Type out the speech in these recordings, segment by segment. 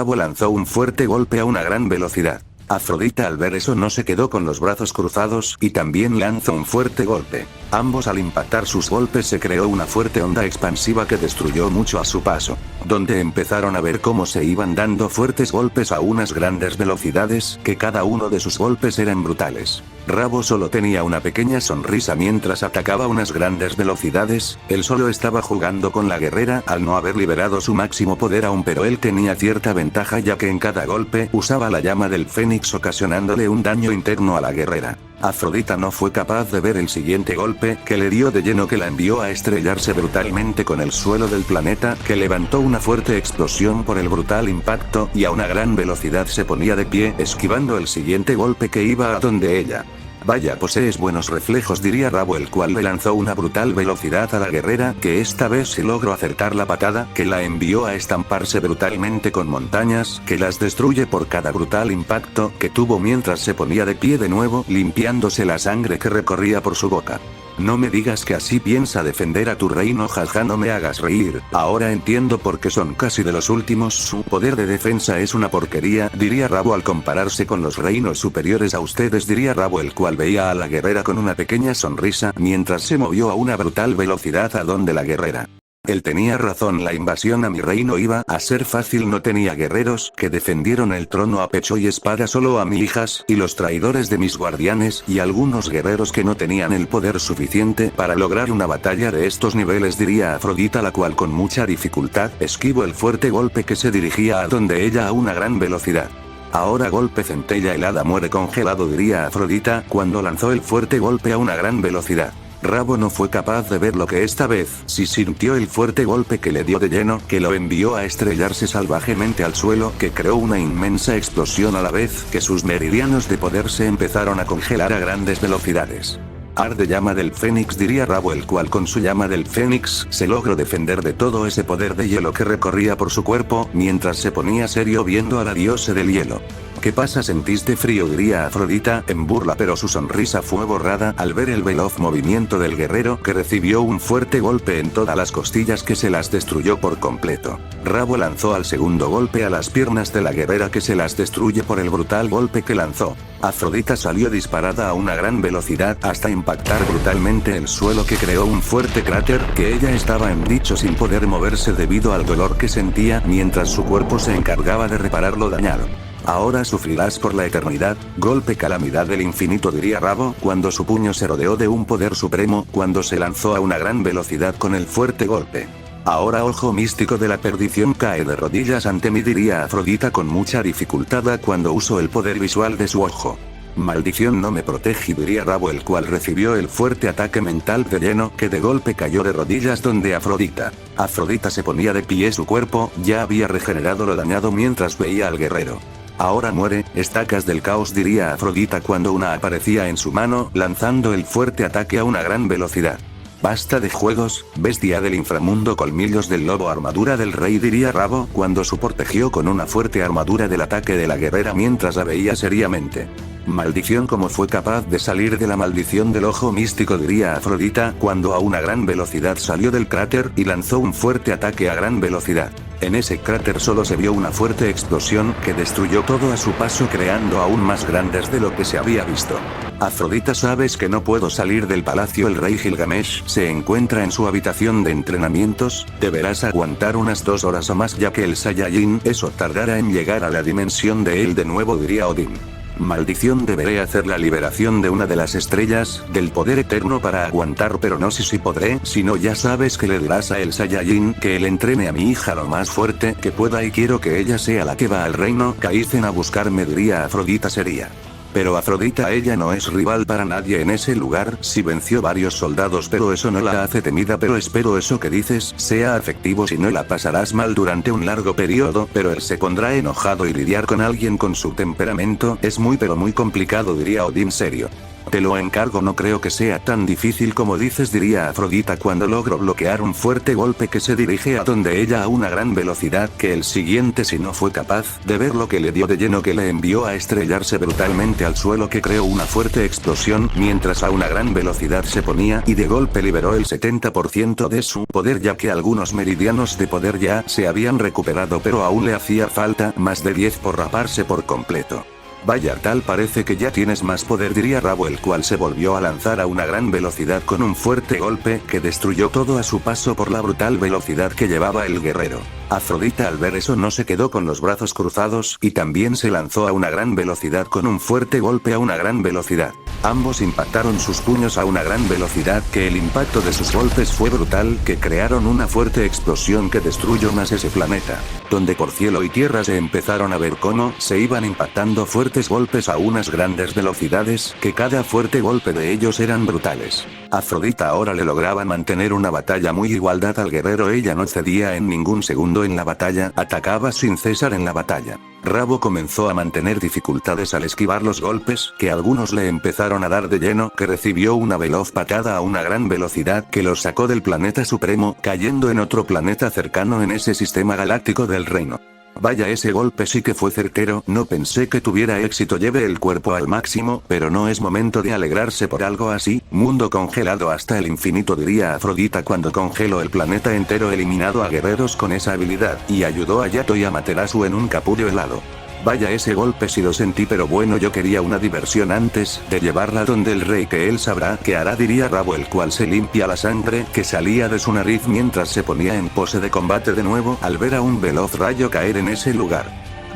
Rabo lanzó un fuerte golpe a una gran velocidad. Afrodita al ver eso no se quedó con los brazos cruzados y también lanzó un fuerte golpe. Ambos al impactar sus golpes se creó una fuerte onda expansiva que destruyó mucho a su paso. Donde empezaron a ver cómo se iban dando fuertes golpes a unas grandes velocidades que cada uno de sus golpes eran brutales. Rabo solo tenía una pequeña sonrisa mientras atacaba a unas grandes velocidades, él solo estaba jugando con la guerrera al no haber liberado su máximo poder aún, pero él tenía cierta ventaja ya que en cada golpe usaba la llama del Fénix ocasionándole un daño interno a la guerrera. Afrodita no fue capaz de ver el siguiente golpe que le dio de lleno que la envió a estrellarse brutalmente con el suelo del planeta que levantó una fuerte explosión por el brutal impacto y a una gran velocidad se ponía de pie esquivando el siguiente golpe que iba a donde ella. Vaya, posees buenos reflejos, diría Rabo, el cual le lanzó una brutal velocidad a la guerrera que esta vez sí logró acertar la patada que la envió a estamparse brutalmente con montañas que las destruye por cada brutal impacto que tuvo mientras se ponía de pie de nuevo limpiándose la sangre que recorría por su boca. No me digas que así piensa defender a tu reino, jaja, no me hagas reír, ahora entiendo por qué son casi de los últimos, su poder de defensa es una porquería, diría Rabo al compararse con los reinos superiores a ustedes, diría Rabo, el cual veía a la guerrera con una pequeña sonrisa mientras se movió a una brutal velocidad a donde la guerrera. Él tenía razón, la invasión a mi reino iba a ser fácil, no tenía guerreros que defendieron el trono a pecho y espada, solo a mis hijas y los traidores de mis guardianes y algunos guerreros que no tenían el poder suficiente para lograr una batalla de estos niveles, diría Afrodita, la cual con mucha dificultad esquivó el fuerte golpe que se dirigía a donde ella a una gran velocidad. Ahora golpe centella helada, muere congelado, diría Afrodita cuando lanzó el fuerte golpe a una gran velocidad. Rabo no fue capaz de ver lo que esta vez sí sintió el fuerte golpe que le dio de lleno que lo envió a estrellarse salvajemente al suelo que creó una inmensa explosión a la vez que sus meridianos de poder se empezaron a congelar a grandes velocidades. Arde llama del Fénix, diría Rabo, el cual con su llama del Fénix se logró defender de todo ese poder de hielo que recorría por su cuerpo mientras se ponía serio viendo a la diosa del hielo. ¿Qué pasa? ¿Sentiste frío?, diría Afrodita en burla, pero su sonrisa fue borrada al ver el veloz movimiento del guerrero que recibió un fuerte golpe en todas las costillas que se las destruyó por completo. Rabo lanzó al segundo golpe a las piernas de la guerrera que se las destruye por el brutal golpe que lanzó. Afrodita salió disparada a una gran velocidad hasta impactar brutalmente el suelo que creó un fuerte cráter que ella estaba en dicho sin poder moverse debido al dolor que sentía mientras su cuerpo se encargaba de reparar lo dañado. Ahora sufrirás por la eternidad, golpe calamidad del infinito, diría Rabo cuando su puño se rodeó de un poder supremo cuando se lanzó a una gran velocidad con el fuerte golpe. Ahora ojo místico de la perdición cae de rodillas ante mí, diría Afrodita con mucha dificultad cuando usó el poder visual de su ojo. Maldición no me protege, diría Rabo, el cual recibió el fuerte ataque mental de lleno que de golpe cayó de rodillas donde Afrodita. Afrodita se ponía de pie, su cuerpo ya había regenerado lo dañado mientras veía al guerrero. Ahora muere, estacas del caos, diría Afrodita cuando una aparecía en su mano lanzando el fuerte ataque a una gran velocidad. Basta de juegos, bestia del inframundo, colmillos del lobo, armadura del rey, diría Rabo cuando su protegió con una fuerte armadura del ataque de la guerrera mientras la veía seriamente. Maldición, ¿cómo fue capaz de salir de la maldición del ojo místico?, diría Afrodita cuando a una gran velocidad salió del cráter y lanzó un fuerte ataque a gran velocidad. En ese cráter solo se vio una fuerte explosión que destruyó todo a su paso creando aún más grandes de lo que se había visto. Afrodita, sabes que no puedo salir del palacio, el rey Gilgamesh se encuentra en su habitación de entrenamientos, deberás aguantar unas 2 horas o más ya que el Saiyajin eso tardará en llegar a la dimensión de él de nuevo, diría Odín. Maldición, deberé hacer la liberación de una de las estrellas del poder eterno para aguantar, pero no sé si podré, si no ya sabes que le dirás a el Saiyajin que él entrene a mi hija lo más fuerte que pueda y quiero que ella sea la que va al reino Kaizen a buscarme, diría Afrodita seria. Pero Afrodita, ella no es rival para nadie en ese lugar, sí venció varios soldados pero eso no la hace temida, pero espero eso que dices sea efectivo, si no la pasarás mal durante un largo periodo, pero él se pondrá enojado y lidiar con alguien con su temperamento es muy pero muy complicado, diría Odín serio. Te lo encargo, no creo que sea tan difícil como dices, diría Afrodita cuando logró bloquear un fuerte golpe que se dirige a donde ella a una gran velocidad que el siguiente si no fue capaz de ver lo que le dio de lleno que le envió a estrellarse brutalmente al suelo, que creó una fuerte explosión mientras a una gran velocidad se ponía y de golpe liberó el 70% de su poder, ya que algunos meridianos de poder ya se habían recuperado, pero aún le hacía falta más de 10 por raparse por completo. Vaya, tal parece que ya tienes más poder, diría Rabo, el cual se volvió a lanzar a una gran velocidad con un fuerte golpe que destruyó todo a su paso por la brutal velocidad que llevaba el guerrero. Afrodita al ver eso no se quedó con los brazos cruzados y también se lanzó a una gran velocidad con un fuerte golpe a una gran velocidad. Ambos impactaron sus puños a una gran velocidad que el impacto de sus golpes fue brutal, que crearon una fuerte explosión que destruyó más ese planeta, donde por cielo y tierra se empezaron a ver cómo se iban impactando fuertes golpes a unas grandes velocidades, que cada fuerte golpe de ellos eran brutales. Afrodita ahora le lograba mantener una batalla muy igualdad al guerrero, ella no cedía en ningún segundo en la batalla, atacaba sin cesar en la batalla. Rabo comenzó a mantener dificultades al esquivar los golpes, que algunos le empezaron a dar de lleno, que recibió una veloz patada a una gran velocidad que lo sacó del planeta supremo, cayendo en otro planeta cercano en ese sistema galáctico del reino. Vaya, ese golpe sí que fue certero, no pensé que tuviera éxito, lleve el cuerpo al máximo, pero no es momento de alegrarse por algo así, mundo congelado hasta el infinito, diría Afrodita cuando congeló el planeta entero eliminado a guerreros con esa habilidad, y ayudó a Yato y a Materasu en un capullo helado. Vaya, ese golpe sí lo sentí, pero bueno, yo quería una diversión antes de llevarla donde el rey, que él sabrá qué hará, diría Rabo, el cual se limpia la sangre que salía de su nariz mientras se ponía en pose de combate de nuevo al ver a un veloz rayo caer en ese lugar.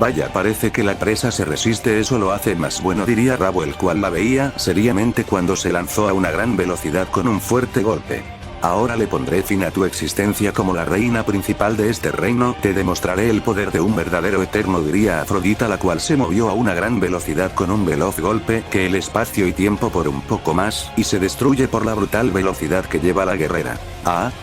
Vaya, parece que la presa se resiste, eso lo hace más bueno, diría Rabo, el cual la veía seriamente cuando se lanzó a una gran velocidad con un fuerte golpe. Ahora le pondré fin a tu existencia como la reina principal de este reino, te demostraré el poder de un verdadero eterno, diría Afrodita, la cual se movió a una gran velocidad con un veloz golpe que el espacio y tiempo por un poco más, y se destruye por la brutal velocidad que lleva la guerrera.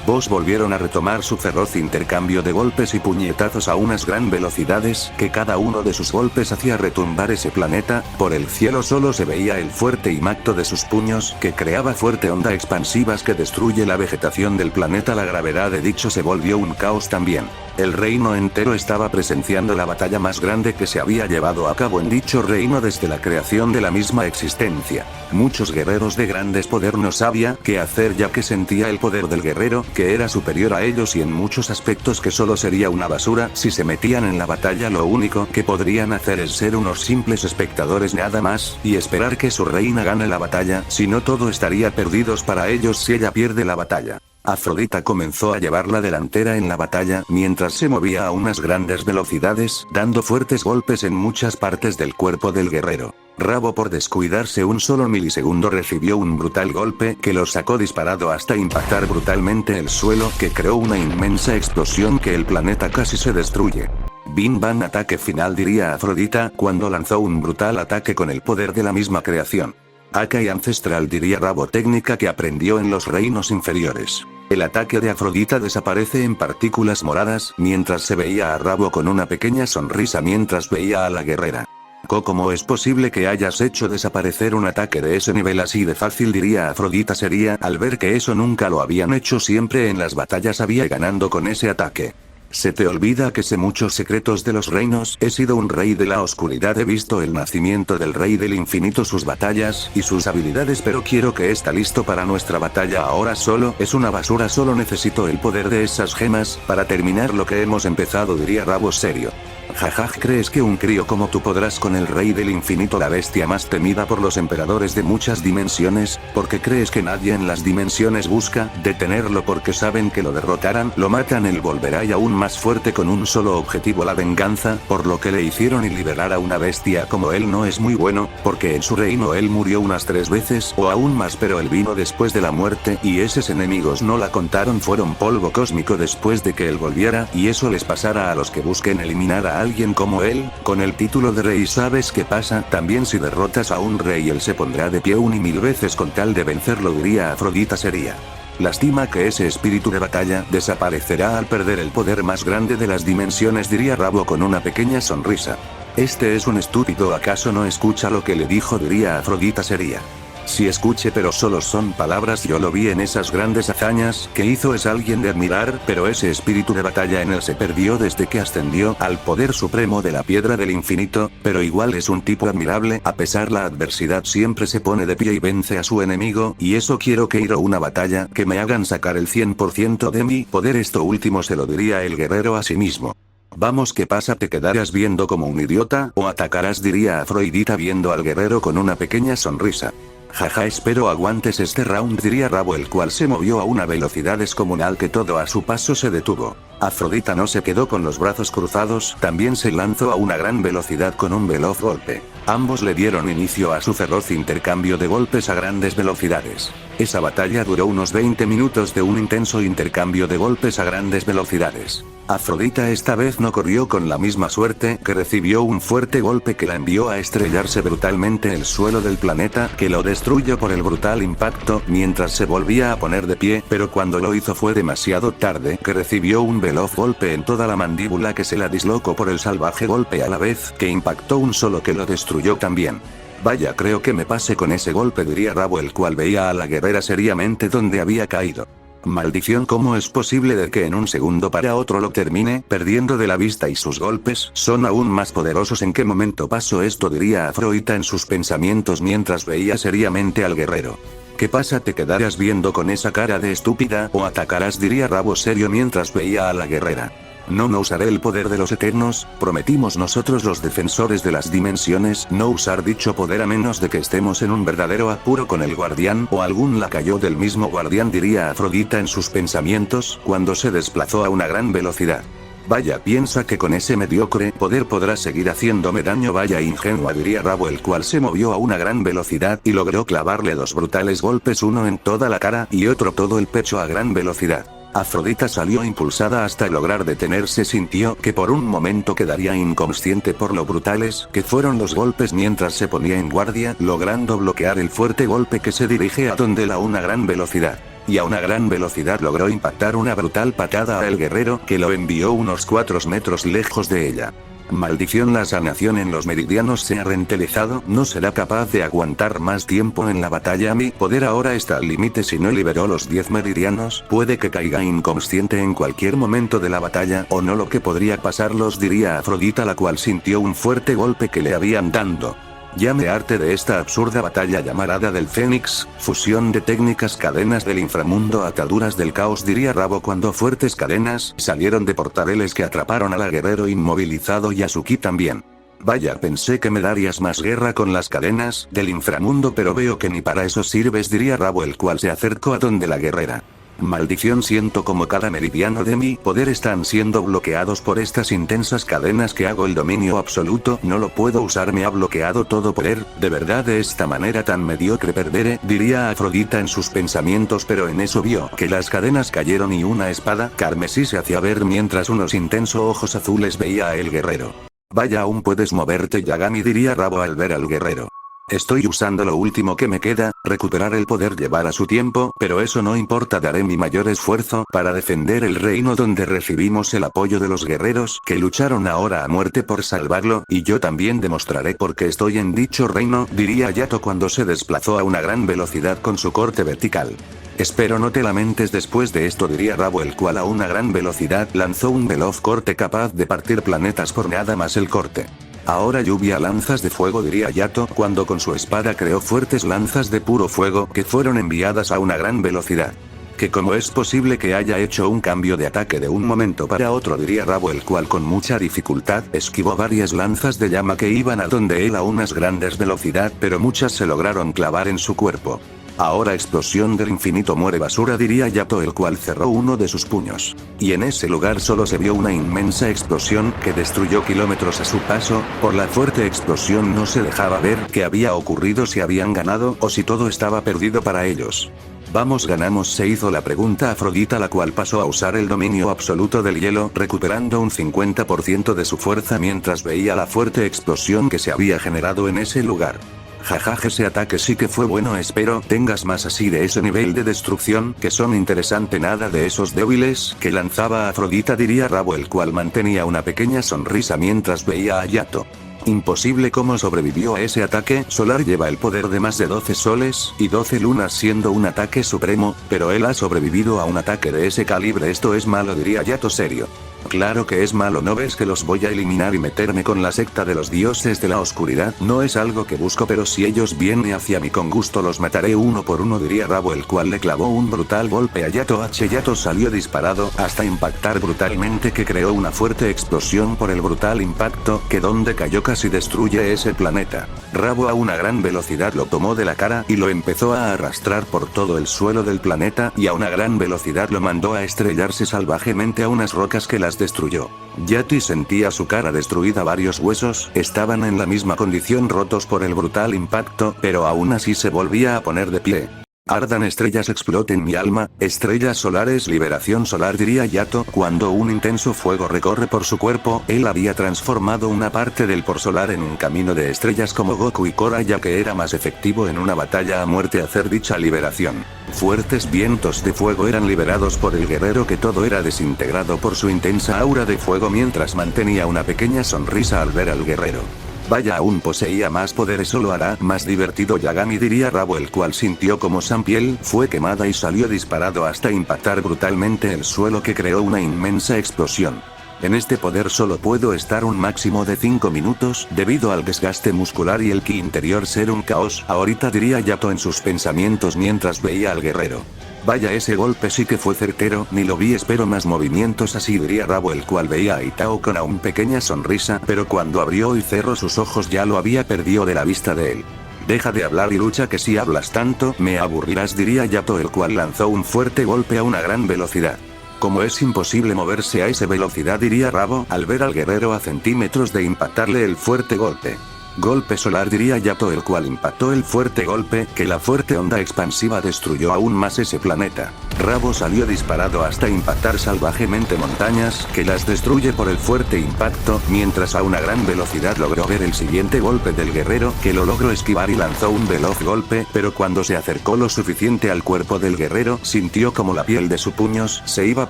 Vos volvieron a retomar su feroz intercambio de golpes y puñetazos a unas gran velocidades, que cada uno de sus golpes hacía retumbar ese planeta, por el cielo solo se veía el fuerte impacto de sus puños, que creaba fuerte onda expansivas que destruye la vegetación del planeta, la gravedad de dicho se volvió un caos también. El reino entero estaba presenciando la batalla más grande que se había llevado a cabo en dicho reino desde la creación de la misma existencia. Muchos guerreros de grandes poder no sabía qué hacer, ya que sentía el poder del guerrero, que era superior a ellos y en muchos aspectos que solo sería una basura si se metían en la batalla. Lo único que podrían hacer es ser unos simples espectadores nada más, y esperar que su reina gane la batalla, si no todo estaría perdidos para ellos si ella pierde la batalla. Afrodita comenzó a llevar la delantera en la batalla mientras se movía a unas grandes velocidades, dando fuertes golpes en muchas partes del cuerpo del guerrero. Rabo, por descuidarse un solo milisegundo, recibió un brutal golpe que lo sacó disparado hasta impactar brutalmente el suelo, que creó una inmensa explosión que el planeta casi se destruye. Bim bam, ataque final, diría Afrodita cuando lanzó un brutal ataque con el poder de la misma creación. Akai ancestral, diría Rabo, técnica que aprendió en los reinos inferiores. El ataque de Afrodita desaparece en partículas moradas, mientras se veía a Rabo con una pequeña sonrisa mientras veía a la guerrera. ¿Cómo es posible que hayas hecho desaparecer un ataque de ese nivel así de fácil?, diría Afrodita seria al ver que eso nunca lo habían hecho, siempre en las batallas había ganando con ese ataque. Se te olvida que sé muchos secretos de los reinos, he sido un rey de la oscuridad, he visto el nacimiento del rey del infinito, sus batallas y sus habilidades, pero quiero que está listo para nuestra batalla ahora. Solo es una basura, solo necesito el poder de esas gemas para terminar lo que hemos empezado, diría Rabo serio. Jajaj, ¿crees que un crío como tú podrás con el rey del infinito, la bestia más temida por los emperadores de muchas dimensiones? ¿Por qué crees que nadie en las dimensiones busca detenerlo? Porque saben que lo derrotarán, lo matan, él volverá y aún más fuerte con un solo objetivo, la venganza, por lo que le hicieron, y liberar a una bestia como él no es muy bueno, porque en su reino él murió unas 3 veces o aún más, pero él vino después de la muerte y esos enemigos no la contaron, fueron polvo cósmico después de que él volviera, y eso les pasará a los que busquen eliminar a alguien como él, con el título de rey. ¿Sabes qué pasa? También si derrotas a un rey él se pondrá de pie 1 y 1000 veces con tal de vencerlo, diría Afrodita seria. Lástima que ese espíritu de batalla desaparecerá al perder el poder más grande de las dimensiones, diría Rabo con una pequeña sonrisa. Este es un estúpido, ¿acaso no escucha lo que le dijo?, diría Afrodita seria. Si escuché pero solo son palabras, yo lo vi en esas grandes hazañas que hizo, es alguien de admirar, pero ese espíritu de batalla en él se perdió desde que ascendió al poder supremo de la piedra del infinito, pero igual es un tipo admirable, a pesar la adversidad siempre se pone de pie y vence a su enemigo, y eso quiero que ir a una batalla que me hagan sacar el 100% de mi poder. Esto último se lo diría el guerrero a sí mismo. Vamos, ¿qué pasa? ¿Te quedarás viendo como un idiota o atacarás? Diría Afrodita viendo al guerrero con una pequeña sonrisa. Jaja, espero aguantes este round, diría Rabo, el cual se movió a una velocidad descomunal que todo a su paso se detuvo. Afrodita no se quedó con los brazos cruzados, también se lanzó a una gran velocidad con un veloz golpe. Ambos le dieron inicio a su feroz intercambio de golpes a grandes velocidades. Esa batalla duró unos 20 minutos de un intenso intercambio de golpes a grandes velocidades. Afrodita esta vez no corrió con la misma suerte, que recibió un fuerte golpe que la envió a estrellarse brutalmente en el suelo del planeta, que lo destruyó por el brutal impacto, mientras se volvía a poner de pie, pero cuando lo hizo fue demasiado tarde, que recibió un veloz golpe en toda la mandíbula que se la dislocó por el salvaje golpe, a la vez que impactó un solo que lo destruyó también. Vaya, creo que me pasé con ese golpe, diría Rabo, el cual veía a la guerrera seriamente donde había caído. Maldición, ¿cómo es posible de que en un segundo para otro lo termine perdiendo de la vista y sus golpes son aún más poderosos? ¿En qué momento pasó esto?, diría Afrodita en sus pensamientos mientras veía seriamente al guerrero. ¿Qué pasa? ¿Te quedarás viendo con esa cara de estúpida o atacarás?, diría Rabo serio mientras veía a la guerrera. No usaré el poder de los eternos, prometimos nosotros los defensores de las dimensiones no usar dicho poder a menos de que estemos en un verdadero apuro con el guardián o algún lacayo del mismo guardián, diría Afrodita en sus pensamientos cuando se desplazó a una gran velocidad. Vaya, piensa que con ese mediocre poder podrá seguir haciéndome daño, vaya ingenua, diría Rabo, el cual se movió a una gran velocidad y logró clavarle dos brutales golpes, uno en toda la cara y otro todo el pecho a gran velocidad. Afrodita salió impulsada hasta lograr detenerse, sintió que por un momento quedaría inconsciente por lo brutales que fueron los golpes mientras se ponía en guardia, logrando bloquear el fuerte golpe que se dirige a donde a una gran velocidad. Y a una gran velocidad logró impactar una brutal patada al guerrero que lo envió unos 4 metros lejos de ella. Maldición, la sanación en los meridianos se ha rentalizado, no será capaz de aguantar más tiempo en la batalla. Mi poder ahora está al límite, si no liberó los 10 meridianos, puede que caiga inconsciente en cualquier momento de la batalla, o no lo que podría pasarlos, diría Afrodita, la cual sintió un fuerte golpe que le habían dado. Ya me harté de esta absurda batalla llamarada del Fénix, fusión de técnicas, cadenas del inframundo, ataduras del caos, diría Rabo cuando fuertes cadenas salieron de portaleles que atraparon al guerrero inmovilizado y a Suki también. Vaya, pensé que me darías más guerra con las cadenas del inframundo, pero veo que ni para eso sirves, diría Rabo, el cual se acercó a donde la guerrera. Maldición, siento como cada meridiano de mi poder están siendo bloqueados por estas intensas cadenas que hago el dominio absoluto, no lo puedo usar, me ha bloqueado todo poder, de verdad de esta manera tan mediocre perderé, diría Afrodita en sus pensamientos, pero en eso vio que las cadenas cayeron y una espada carmesí se hacía ver mientras unos intensos ojos azules veía a el guerrero. Vaya, aún puedes moverte, Yagami, diría Rabo al ver al guerrero. Estoy usando lo último que me queda, recuperar el poder llevará su tiempo, pero eso no importa, daré mi mayor esfuerzo para defender el reino donde recibimos el apoyo de los guerreros que lucharon ahora a muerte por salvarlo, y yo también demostraré por qué estoy en dicho reino, diría Yato cuando se desplazó a una gran velocidad con su corte vertical. Espero no te lamentes después de esto, diría Rabo, el cual a una gran velocidad lanzó un veloz corte capaz de partir planetas por nada más el corte. Ahora lluvia lanzas de fuego, diría Yato cuando con su espada creó fuertes lanzas de puro fuego que fueron enviadas a una gran velocidad. Que cómo es posible que haya hecho un cambio de ataque de un momento para otro, diría Rabo, el cual con mucha dificultad esquivó varias lanzas de llama que iban a donde él a unas grandes velocidad, pero muchas se lograron clavar en su cuerpo. Ahora explosión del infinito, muere basura, diría Yato, el cual cerró uno de sus puños. Y en ese lugar solo se vio una inmensa explosión que destruyó kilómetros a su paso, por la fuerte explosión no se dejaba ver qué había ocurrido, si habían ganado o si todo estaba perdido para ellos. Vamos, ganamos, se hizo la pregunta Afrodita, la cual pasó a usar el dominio absoluto del hielo, recuperando un 50% de su fuerza mientras veía la fuerte explosión que se había generado en ese lugar. Jajaja, ese ataque sí que fue bueno, espero tengas más así de ese nivel de destrucción, que son interesante, nada de esos débiles que lanzaba Afrodita, diría Rabo, el cual mantenía una pequeña sonrisa mientras veía a Yato. Imposible cómo sobrevivió a ese ataque. Solar lleva el poder de más de 12 soles y 12 lunas siendo un ataque supremo, pero él ha sobrevivido a un ataque de ese calibre. Esto es malo, diría Yato serio. Claro que es malo, ¿no ves que los voy a eliminar y meterme con la secta de los dioses de la oscuridad? No es algo que busco, pero si ellos vienen hacia mí con gusto los mataré uno por uno, diría Rabo, el cual le clavó un brutal golpe a Yato. Yato salió disparado hasta impactar brutalmente, que creó una fuerte explosión por el brutal impacto, que donde cayó casi destruye ese planeta. Rabo a una gran velocidad lo tomó de la cara y lo empezó a arrastrar por todo el suelo del planeta, y a una gran velocidad lo mandó a estrellarse salvajemente a unas rocas que las destruyó. Yati sentía su cara destruida, varios huesos estaban en la misma condición, rotos por el brutal impacto, pero aún así se volvía a poner de pie. Ardan estrellas, exploten mi alma, estrellas solares, liberación solar, diría Yato. Cuando un intenso fuego recorre por su cuerpo, él había transformado una parte del por solar en un camino de estrellas como Goku y Korra, ya que era más efectivo en una batalla a muerte hacer dicha liberación. Fuertes vientos de fuego eran liberados por el guerrero, que todo era desintegrado por su intensa aura de fuego, mientras mantenía una pequeña sonrisa al ver al guerrero. Vaya, aún poseía más poder, eso lo hará más divertido Yagami, diría Rabo, el cual sintió como su piel fue quemada y salió disparado hasta impactar brutalmente el suelo, que creó una inmensa explosión. En este poder solo puedo estar un máximo de 5 minutos, debido al desgaste muscular y el ki interior ser un caos ahorita, diría Yato en sus pensamientos mientras veía al guerrero. Vaya, ese golpe sí que fue certero, ni lo vi, espero más movimientos así, diría Rabo, el cual veía a Itao con aún pequeña sonrisa, pero cuando abrió y cerró sus ojos ya lo había perdido de la vista de él. Deja de hablar y lucha, que si hablas tanto, me aburrirás, diría Yato, el cual lanzó un fuerte golpe a una gran velocidad. Como es imposible moverse a esa velocidad, diría Rabo, al ver al guerrero a centímetros de impactarle el fuerte golpe. Golpe solar, diría Yato, el cual impactó el fuerte golpe, que la fuerte onda expansiva destruyó aún más ese planeta. Rabo salió disparado hasta impactar salvajemente montañas, que las destruye por el fuerte impacto, mientras a una gran velocidad logró ver el siguiente golpe del guerrero, que lo logró esquivar y lanzó un veloz golpe, pero cuando se acercó lo suficiente al cuerpo del guerrero, sintió como la piel de sus puños se iba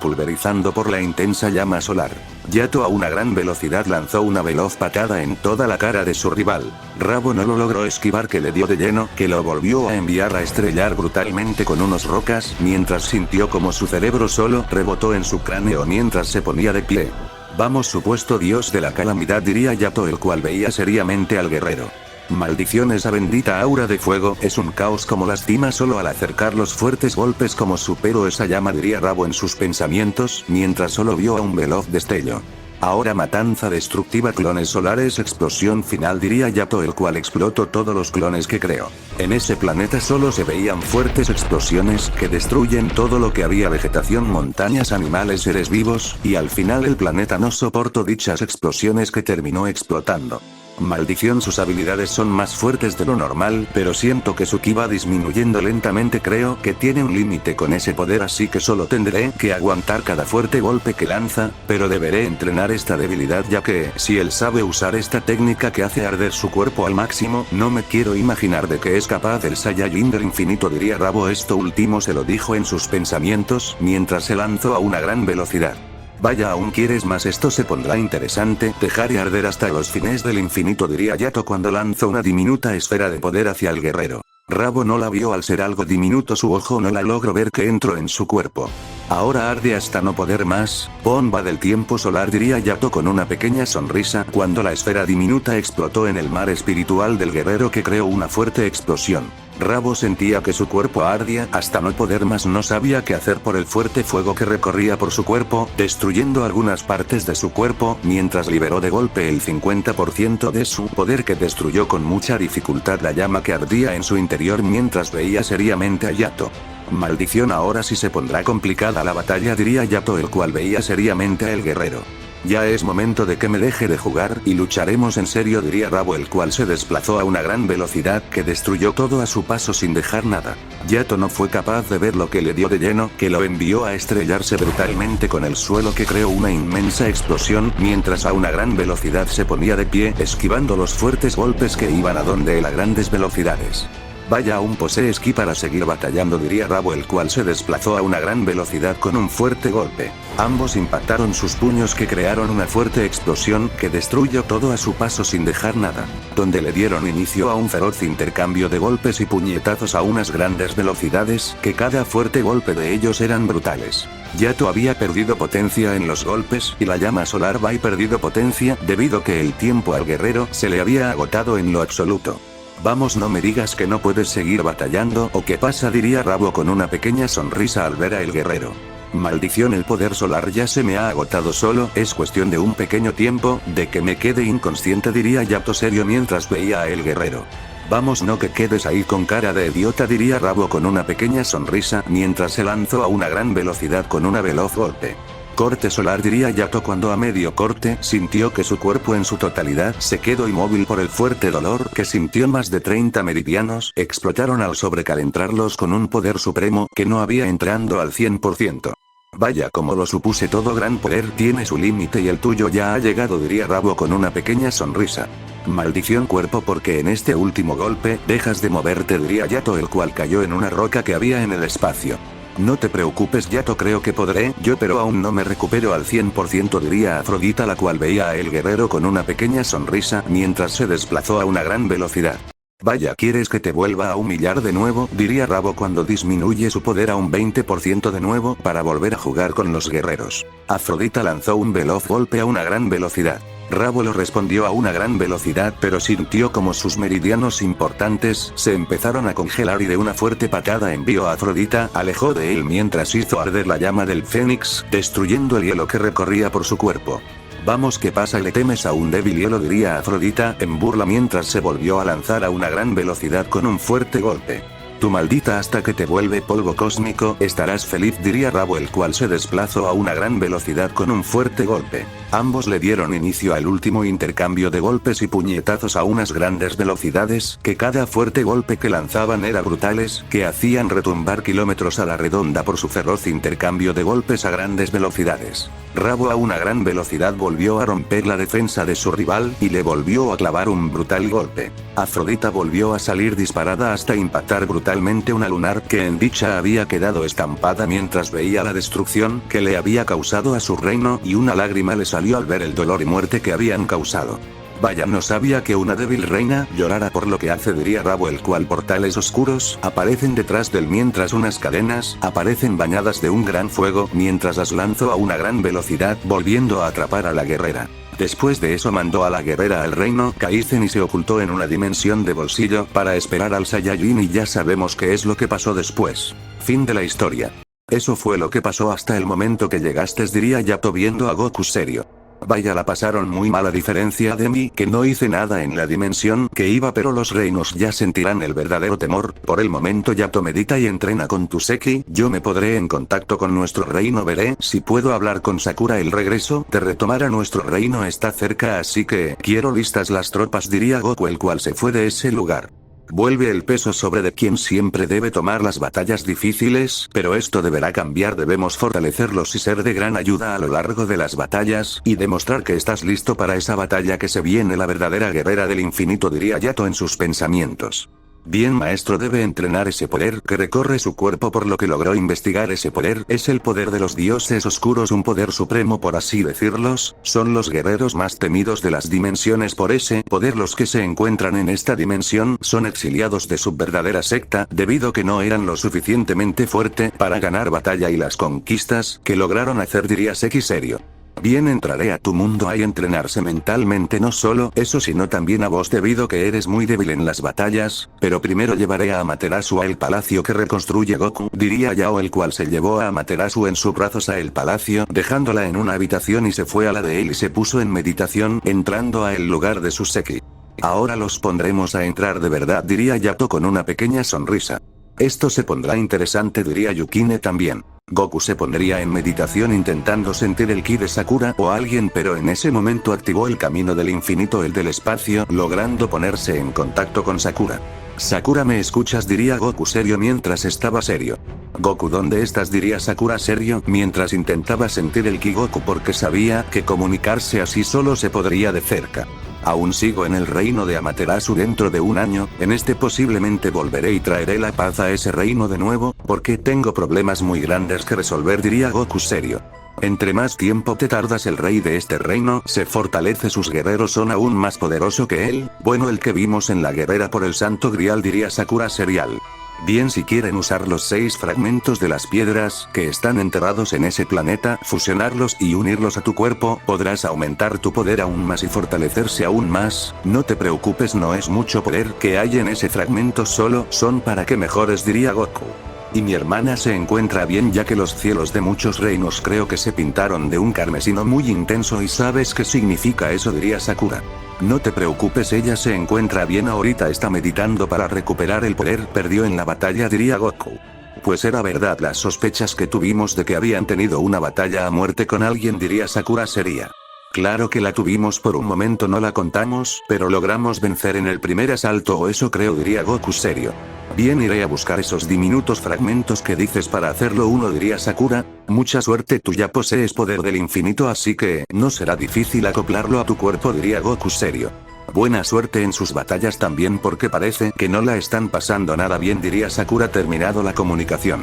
pulverizando por la intensa llama solar. Yato a una gran velocidad lanzó una veloz patada en toda la cara de su rival. Rabo no lo logró esquivar, que le dio de lleno, que lo volvió a enviar a estrellar brutalmente con unos rocas, mientras sintió como su cerebro solo rebotó en su cráneo mientras se ponía de pie. Vamos, supuesto dios de la calamidad, diría Yato, el cual veía seriamente al guerrero. Maldición, esa bendita aura de fuego es un caos, como lastima solo al acercar los fuertes golpes, como supero esa llama, diría Rabo en sus pensamientos, mientras solo vio a un veloz destello. Ahora matanza destructiva, clones solares, explosión final, diría Yato, el cual explotó todos los clones que creó. En ese planeta solo se veían fuertes explosiones que destruyen todo lo que había, vegetación, montañas, animales, seres vivos, y al final el planeta no soportó dichas explosiones, que terminó explotando. Maldición, sus habilidades son más fuertes de lo normal, pero siento que su ki va disminuyendo lentamente, creo que tiene un límite con ese poder, así que solo tendré que aguantar cada fuerte golpe que lanza, pero deberé entrenar esta debilidad, ya que, si él sabe usar esta técnica que hace arder su cuerpo al máximo, no me quiero imaginar de qué es capaz el Saiyajin del infinito, diría Rabo. Esto último se lo dijo en sus pensamientos, mientras se lanzó a una gran velocidad. Vaya, aún quieres más, esto se pondrá interesante, dejaré arder hasta los fines del infinito, diría Yato cuando lanzó una diminuta esfera de poder hacia el guerrero. Rabo no la vio, al ser algo diminuto su ojo no la logró ver, que entró en su cuerpo. Ahora arde hasta no poder más, bomba del tiempo solar, diría Yato con una pequeña sonrisa, cuando la esfera diminuta explotó en el mar espiritual del guerrero, que creó una fuerte explosión. Rabo sentía que su cuerpo ardía hasta no poder más, no sabía qué hacer por el fuerte fuego que recorría por su cuerpo, destruyendo algunas partes de su cuerpo, mientras liberó de golpe el 50% de su poder, que destruyó con mucha dificultad la llama que ardía en su interior, mientras veía seriamente a Yato. Maldición, ahora sí se pondrá complicada la batalla, diría Yato, el cual veía seriamente al guerrero. Ya es momento de que me deje de jugar y lucharemos en serio, diría Rabo, el cual se desplazó a una gran velocidad, que destruyó todo a su paso sin dejar nada. Yato no fue capaz de ver lo que le dio de lleno, que lo envió a estrellarse brutalmente con el suelo, que creó una inmensa explosión, mientras a una gran velocidad se ponía de pie, esquivando los fuertes golpes que iban a donde él a grandes velocidades. Vaya, aún posees ki para seguir batallando, diría Rabo, el cual se desplazó a una gran velocidad con un fuerte golpe. Ambos impactaron sus puños que crearon una fuerte explosión que destruyó todo a su paso sin dejar nada, donde le dieron inicio a un feroz intercambio de golpes y puñetazos a unas grandes velocidades que cada fuerte golpe de ellos eran brutales. Yato había perdido potencia en los golpes y la llama solar Bai perdido potencia debido que el tiempo al guerrero se le había agotado en lo absoluto. Vamos, no me digas que no puedes seguir batallando o qué pasa, diría Rabo con una pequeña sonrisa al ver a el guerrero. Maldición, el poder solar ya se me ha agotado, solo es cuestión de un pequeño tiempo de que me quede inconsciente, diría Yato serio mientras veía a el guerrero. Vamos, no que quedes ahí con cara de idiota, diría Rabo con una pequeña sonrisa mientras se lanzó a una gran velocidad con una veloz golpe. Corte solar, diría Yato cuando a medio corte sintió que su cuerpo en su totalidad se quedó inmóvil por el fuerte dolor que sintió. Más de 30 meridianos explotaron al sobrecalentarlos con un poder supremo que no había entrando al 100%. Vaya, como lo supuse, todo gran poder tiene su límite y el tuyo ya ha llegado, diría Rabo con una pequeña sonrisa. Maldición cuerpo, porque en este último golpe dejas de moverte, diría Yato, el cual cayó en una roca que había en el espacio. No te preocupes Yato, creo que podré yo, pero aún no me recupero al 100%, diría Afrodita, la cual veía a el guerrero con una pequeña sonrisa mientras se desplazó a una gran velocidad. Vaya, ¿quieres que te vuelva a humillar de nuevo?, diría Rabo cuando disminuye su poder a un 20% de nuevo para volver a jugar con los guerreros. Afrodita lanzó un veloz golpe a una gran velocidad. Rabo lo respondió a una gran velocidad, pero sintió como sus meridianos importantes se empezaron a congelar y de una fuerte patada envió a Afrodita, alejó de él mientras hizo arder la llama del fénix, destruyendo el hielo que recorría por su cuerpo. Vamos, ¿qué pasa? ¿Le temes a un débil hielo?, diría Afrodita en burla mientras se volvió a lanzar a una gran velocidad con un fuerte golpe. Tu maldita, hasta que te vuelve polvo cósmico estarás feliz, diría Rabo, el cual se desplazó a una gran velocidad con un fuerte golpe. Ambos le dieron inicio al último intercambio de golpes y puñetazos a unas grandes velocidades que cada fuerte golpe que lanzaban era brutales, que hacían retumbar kilómetros a la redonda por su feroz intercambio de golpes a grandes velocidades. Rabo a una gran velocidad volvió a romper la defensa de su rival y le volvió a clavar un brutal golpe. Afrodita volvió a salir disparada hasta impactar brutalmente una lunar que en dicha había quedado estampada mientras veía la destrucción que le había causado a su reino, y una lágrima le salió al ver el dolor y muerte que habían causado. Vaya, no sabía que una débil reina llorara por lo que hace, diría Rabo, el cual portales oscuros aparecen detrás del mientras unas cadenas aparecen bañadas de un gran fuego mientras las lanzó a una gran velocidad volviendo a atrapar a la guerrera. Después de eso mandó a la guerrera al reino Kaizen y se ocultó en una dimensión de bolsillo para esperar al Saiyajin, y ya sabemos qué es lo que pasó después. Fin de la historia. Eso fue lo que pasó hasta el momento que llegaste, diría Yato viendo a Goku serio. Vaya, la pasaron muy mal a diferencia de mí, que no hice nada en la dimensión que iba, pero los reinos ya sentirán el verdadero temor. Por el momento Yato medita y entrena con tu Seki, yo me podré en contacto con nuestro reino, veré si puedo hablar con Sakura. El regreso de retomar a nuestro reino está cerca, así que quiero listas las tropas, diría Goku, el cual se fue de ese lugar. Vuelve el peso sobre de quien siempre debe tomar las batallas difíciles, pero esto deberá cambiar, debemos fortalecerlos y ser de gran ayuda a lo largo de las batallas, y demostrar que estás listo para esa batalla que se viene, la verdadera guerrera del infinito, diría Yato en sus pensamientos. Bien maestro, debe entrenar ese poder que recorre su cuerpo, por lo que logró investigar ese poder, es el poder de los dioses oscuros, un poder supremo por así decirlos, son los guerreros más temidos de las dimensiones. Por ese poder los que se encuentran en esta dimensión son exiliados de su verdadera secta, debido que no eran lo suficientemente fuerte para ganar batalla y las conquistas que lograron hacer, diría Seki serio. Bien, entraré a tu mundo a entrenarse mentalmente, no solo eso sino también a vos debido que eres muy débil en las batallas, pero primero llevaré a Amaterasu al palacio que reconstruye Goku, diría Yao, el cual se llevó a Amaterasu en sus brazos a el palacio dejándola en una habitación y se fue a la de él y se puso en meditación entrando a el lugar de su Seki. Ahora los pondremos a entrar de verdad, diría Yato con una pequeña sonrisa. Esto se pondrá interesante, diría Yukine también. Goku se pondría en meditación intentando sentir el ki de Sakura o alguien, pero en ese momento activó el camino del infinito, el del espacio, logrando ponerse en contacto con Sakura. Sakura, ¿me escuchas?, diría Goku serio mientras estaba serio. Goku, ¿dónde estás?, diría Sakura serio mientras intentaba sentir el ki Goku, porque sabía que comunicarse así solo se podría de cerca. Aún sigo en el reino de Amaterasu dentro de un año, en este posiblemente volveré y traeré la paz a ese reino de nuevo, porque tengo problemas muy grandes que resolver, diría Goku serio. Entre más tiempo te tardas, el rey de este reino se fortalece, sus guerreros son aún más poderosos que él, bueno, el que vimos en la guerrera por el santo grial, diría Sakura serial. Bien, si quieren usar los 6 fragmentos de las piedras que están enterrados en ese planeta, fusionarlos y unirlos a tu cuerpo, podrás aumentar tu poder aún más y fortalecerse aún más. No te preocupes, no es mucho poder que hay en ese fragmento, solo son para que mejores, diría Goku. Y mi hermana se encuentra bien, ya que los cielos de muchos reinos creo que se pintaron de un carmesino muy intenso. ¿Y sabes qué significa eso?, diría Sakura. No te preocupes, ella se encuentra bien, ahorita está meditando para recuperar el poder, perdió en la batalla, diría Goku. Pues era verdad las sospechas que tuvimos de que habían tenido una batalla a muerte con alguien, diría Sakura seria. Claro que la tuvimos, por un momento no la contamos, pero logramos vencer en el primer asalto, o eso creo, diría Goku serio. Bien, iré a buscar esos diminutos fragmentos que dices para hacerlo uno, diría Sakura. Mucha suerte, tú ya posees poder del infinito, así que no será difícil acoplarlo a tu cuerpo, diría Goku serio. Buena suerte en sus batallas también, porque parece que no la están pasando nada bien, diría Sakura terminado la comunicación.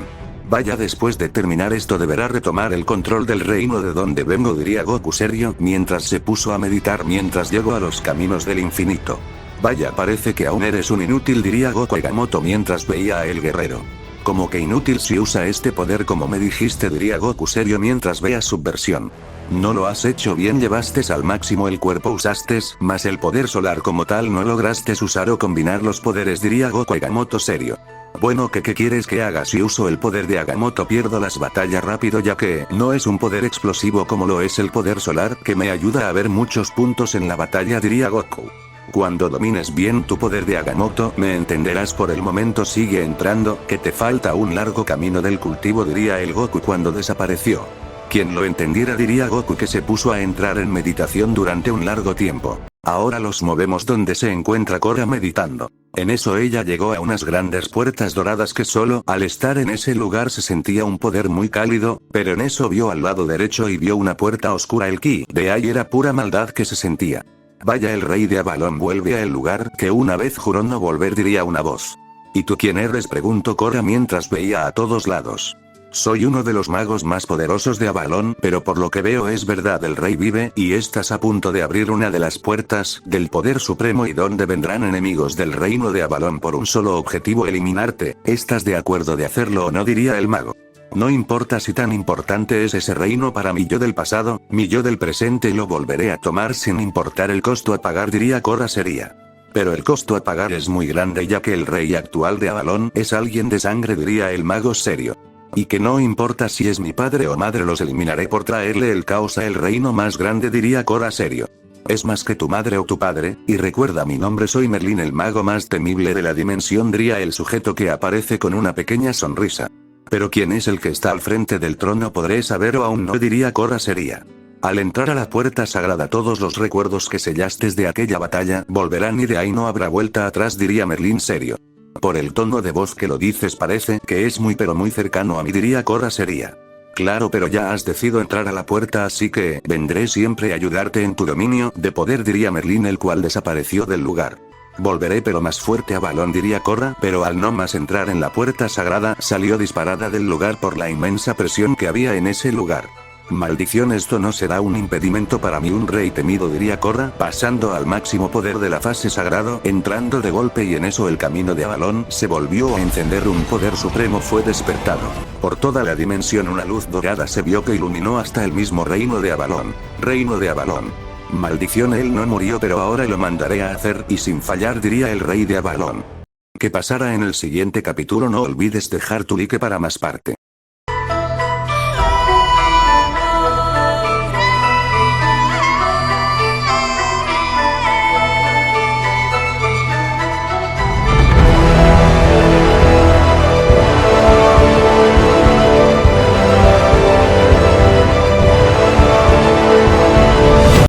Vaya, después de terminar esto deberá retomar el control del reino de donde vengo, diría Goku serio, mientras se puso a meditar mientras llegó a los caminos del infinito. Vaya, parece que aún eres un inútil, diría Goku Agamotto mientras veía a el guerrero. Como que inútil si usa este poder como me dijiste, diría Goku serio mientras ve a Subversión. No lo has hecho bien, llevaste al máximo el cuerpo, usaste más el poder solar como tal, no lograste usar o combinar los poderes, diría Goku Agamotto serio. Bueno, ¿qué quieres que haga? Si uso el poder de Agamotto pierdo las batallas rápido, ya que no es un poder explosivo como lo es el poder solar, que me ayuda a ver muchos puntos en la batalla, diría Goku. Cuando domines bien tu poder de Agamotto, me entenderás. Por el momento sigue entrando, que te falta un largo camino del cultivo, diría el Goku cuando desapareció. Quien lo entendiera, diría Goku, que se puso a entrar en meditación durante un largo tiempo. Ahora los movemos donde se encuentra Korra meditando. En eso ella llegó a unas grandes puertas doradas que solo al estar en ese lugar se sentía un poder muy cálido, pero en eso vio al lado derecho y vio una puerta oscura, el ki de ahí era pura maldad que se sentía. Vaya, el rey de Avalon vuelve a el lugar que una vez juró no volver, diría una voz. ¿Y tú quién eres?, preguntó Korra mientras veía a todos lados. Soy uno de los magos más poderosos de Avalon, pero por lo que veo es verdad, el rey vive y estás a punto de abrir una de las puertas del poder supremo y donde vendrán enemigos del reino de Avalon por un solo objetivo, eliminarte. ¿Estás de acuerdo de hacerlo o no?, diría el mago. No importa si tan importante es ese reino para mi yo del pasado, mi yo del presente lo volveré a tomar sin importar el costo a pagar, diría Korra seria. Pero el costo a pagar es muy grande, ya que el rey actual de Avalon es alguien de sangre, diría el mago serio. Y que no importa si es mi padre o madre, los eliminaré por traerle el caos a el reino más grande, diría Korra serio. Es más que tu madre o tu padre, y recuerda mi nombre, soy Merlin, el mago más temible de la dimensión, diría el sujeto que aparece con una pequeña sonrisa. Pero ¿quién es el que está al frente del trono? ¿Podré saber o aún no?, diría Korra seria. Al entrar a la puerta sagrada todos los recuerdos que sellaste de aquella batalla volverán y de ahí no habrá vuelta atrás, diría Merlin serio. Por el tono de voz que lo dices parece que es muy pero muy cercano a mí, diría Korra seria. Claro, pero ya has decidido entrar a la puerta, así que vendré siempre a ayudarte en tu dominio de poder, diría Merlin, el cual desapareció del lugar. Volveré pero más fuerte a Avalon, diría Korra, pero al no más entrar en la puerta sagrada salió disparada del lugar por la inmensa presión que había en ese lugar. Maldición, esto no será un impedimento para mí, un rey temido, diría Korra, pasando al máximo poder de la fase sagrado, entrando de golpe, y en eso el camino de Avalon se volvió a encender, un poder supremo fue despertado. Por toda la dimensión una luz dorada se vio que iluminó hasta el mismo reino de Avalon. Reino de Avalon. Maldición, él no murió, pero ahora lo mandaré a hacer y sin fallar, diría el rey de Avalon. ¿Qué pasará en el siguiente capítulo? No olvides dejar tu like para más parte.